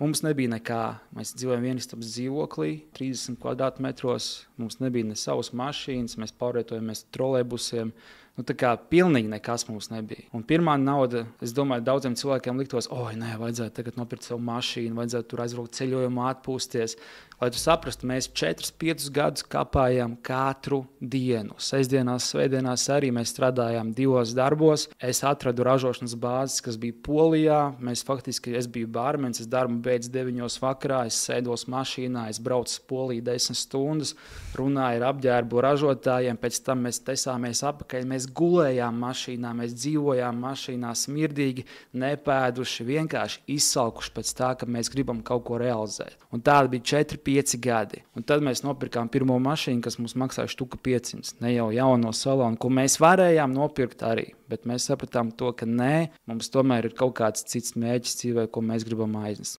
Mums nebija nekā. Mēs dzīvojam vienistabas dzīvoklī, 30 kvadrātmetros. Mums nebija ne savas mašīnas, mēs pārvietojamies trolejbusiem. Tā kā pilnīgi nekas mums nebija. Un pirmā nauda, es domāju, daudziem cilvēkiem liktos, vajadzētu tagad nopirkt savu mašīnu, vajadzētu tur aizbraukt ceļojumā, atpūsties. Lai tu saprastu, mēs 4-5 gadus kapājām katru dienu. Sestdienās, svētdienās arī mēs strādājām 2 darbos. Es atradu ražošanas bāzes, kas bija Polijā. Es biju bārmenis, es darbu beidzu 9 vakarā, es sēdos mašīnā, es braucu uz Poliju 10 stundas, runāju ar apģērbu ražotājiem, pēc tam mēs tesāmies apakaļ, mēs gulējām mašīnā, mēs dzīvojām mašīnā smirdīgi, nepēduši, vienkārši izsalkuši pēc tā, ka mēs gribam kaut ko realizēt. Un tāda bija 4-5 gadi. Un tad mēs nopirkām pirmo mašīnu, kas mums maksāja štuka 500, ne jau jauno salonu, ko mēs varējām nopirkt arī. Bet mēs sapratām to, ka nē, mums tomēr ir kaut kāds cits mērķis dzīvē, ko mēs gribam aiznest.